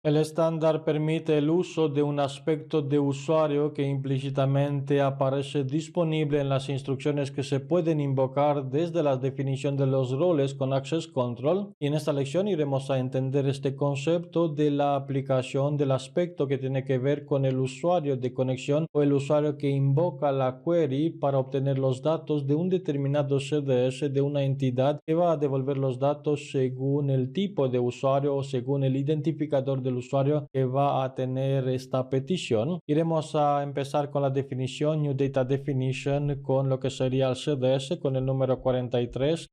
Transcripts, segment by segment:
El estándar permite el uso de un aspecto de usuario que implícitamente aparece disponible en las instrucciones que se pueden invocar desde la definición de los roles con Access Control. Y en esta lección iremos a entender este concepto de la aplicación del aspecto que tiene que ver con el usuario de conexión o el usuario que invoca la query para obtener los datos de un determinado CDS de una entidad que va a devolver los datos según el tipo de usuario o según el identificador del usuario que va a tener esta petición. Iremos a empezar con la definición, New Data Definition, con lo que sería el CDS, con el número 43.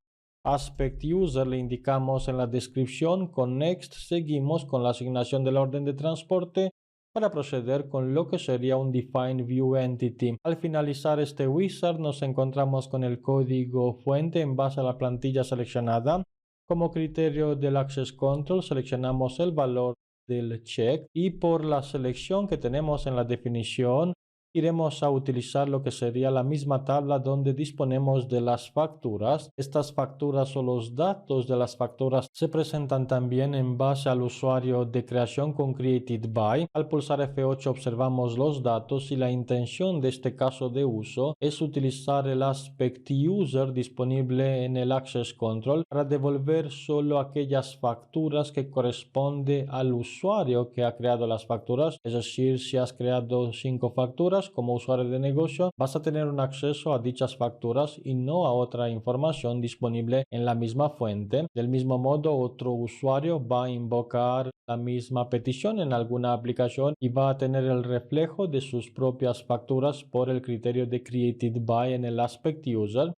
Aspect User le indicamos en la descripción, con Next seguimos con la asignación del orden de transporte para proceder con lo que sería un Define View Entity. Al finalizar este wizard nos encontramos con el código fuente en base a la plantilla seleccionada. Como criterio del Access Control seleccionamos el valor del check y por la selección que tenemos en la definición iremos a utilizar lo que sería la misma tabla donde disponemos de las facturas. Estas facturas o los datos de las facturas se presentan también en base al usuario de creación con Created By. Al pulsar F8 observamos los datos y la intención de este caso de uso es utilizar el aspect user disponible en el Access Control para devolver solo aquellas facturas que corresponde al usuario que ha creado las facturas. Es decir, si has creado 5 facturas como usuario de negocio, vas a tener un acceso a dichas facturas y no a otra información disponible en la misma fuente. Del mismo modo, otro usuario va a invocar la misma petición en alguna aplicación y va a tener el reflejo de sus propias facturas por el criterio de Created By en el Aspect User.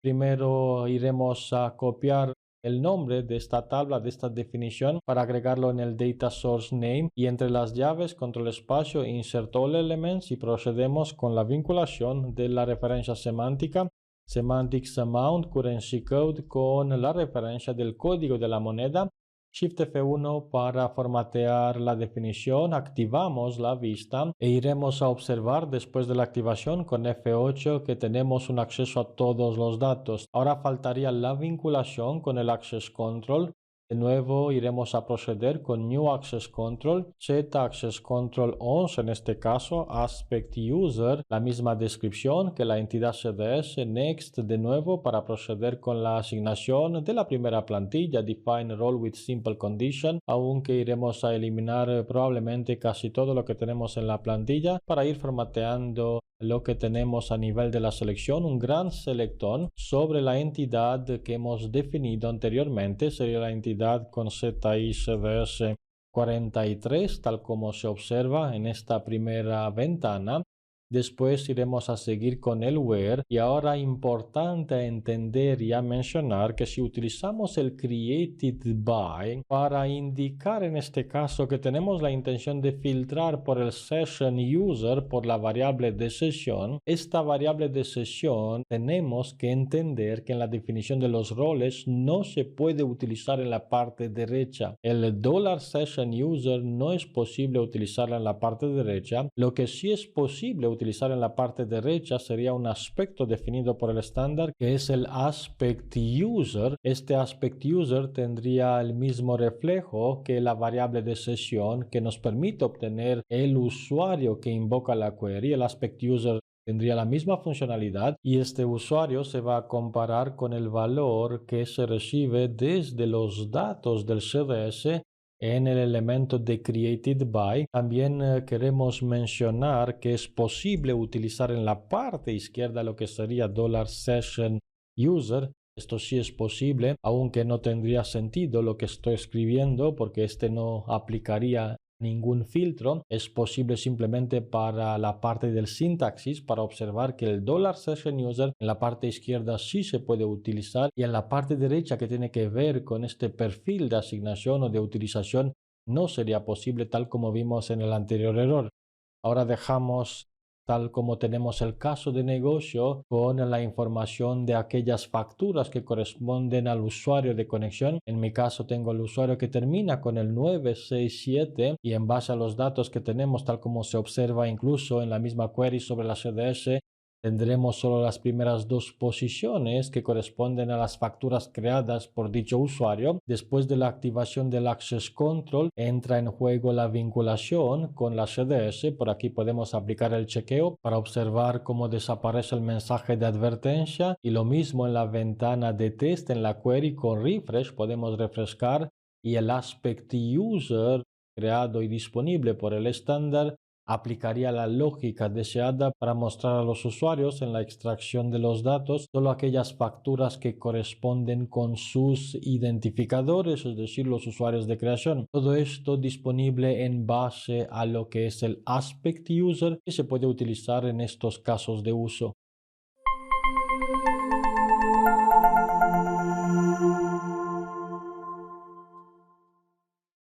Primero iremos a copiar el nombre de esta tabla, de esta definición, para agregarlo en el Data Source Name y entre las llaves, control espacio, insert all elements y procedemos con la vinculación de la referencia semántica, semantics amount, currency code con la referencia del código de la moneda. Shift F1 para formatear la definición, activamos la vista e iremos a observar después de la activación con F8 que tenemos un acceso a todos los datos. Ahora faltaría la vinculación con el Access Control. De nuevo iremos a proceder con New Access Control, Set Access Control 11 en este caso, Aspect User, la misma descripción que la entidad CDS, Next de nuevo para proceder con la asignación de la primera plantilla, Define Role with Simple Condition, aunque iremos a eliminar probablemente casi todo lo que tenemos en la plantilla para ir formateando lo que tenemos a nivel de la selección, un gran selectón sobre la entidad que hemos definido anteriormente, sería la entidad con ZI CDS 43, tal como se observa en esta primera ventana. Después iremos a seguir con el where y ahora importante entender y a mencionar que si utilizamos el created by para indicar en este caso que tenemos la intención de filtrar por el session user por la variable de sesión, esta variable de sesión tenemos que entender que en la definición de los roles no se puede utilizar en la parte derecha. El $session user no es posible utilizarla en la parte derecha. Lo que sí es posible utilizar en la parte derecha sería un aspecto definido por el estándar que es el aspect user. Este aspect user tendría el mismo reflejo que la variable de sesión que nos permite obtener el usuario que invoca la query. El aspect user tendría la misma funcionalidad y este usuario se va a comparar con el valor que se recibe desde los datos del CDS en el elemento de Created By. También queremos mencionar que es posible utilizar en la parte izquierda lo que sería $session user. Esto sí es posible, aunque no tendría sentido lo que estoy escribiendo porque este no aplicaría ningún filtro. Es posible simplemente para la parte del sintaxis para observar que el $session user en la parte izquierda sí se puede utilizar y en la parte derecha que tiene que ver con este perfil de asignación o de utilización no sería posible tal como vimos en el anterior error. Ahora dejamos tal como tenemos el caso de negocio con la información de aquellas facturas que corresponden al usuario de conexión. En mi caso tengo el usuario que termina con el 967 y en base a los datos que tenemos tal como se observa incluso en la misma query sobre la CDS Tendremos solo las primeras dos posiciones que corresponden a las facturas creadas por dicho usuario. Después de la activación del Access Control, entra en juego la vinculación con la CDS. Por aquí podemos aplicar el chequeo para observar cómo desaparece el mensaje de advertencia, y lo mismo en la ventana de test en la query. Con refresh podemos refrescar y el aspect user creado y disponible por el estándar aplicaría la lógica deseada para mostrar a los usuarios en la extracción de los datos solo aquellas facturas que corresponden con sus identificadores, es decir, los usuarios de creación. Todo esto disponible en base a lo que es el aspect user, que se puede utilizar en estos casos de uso.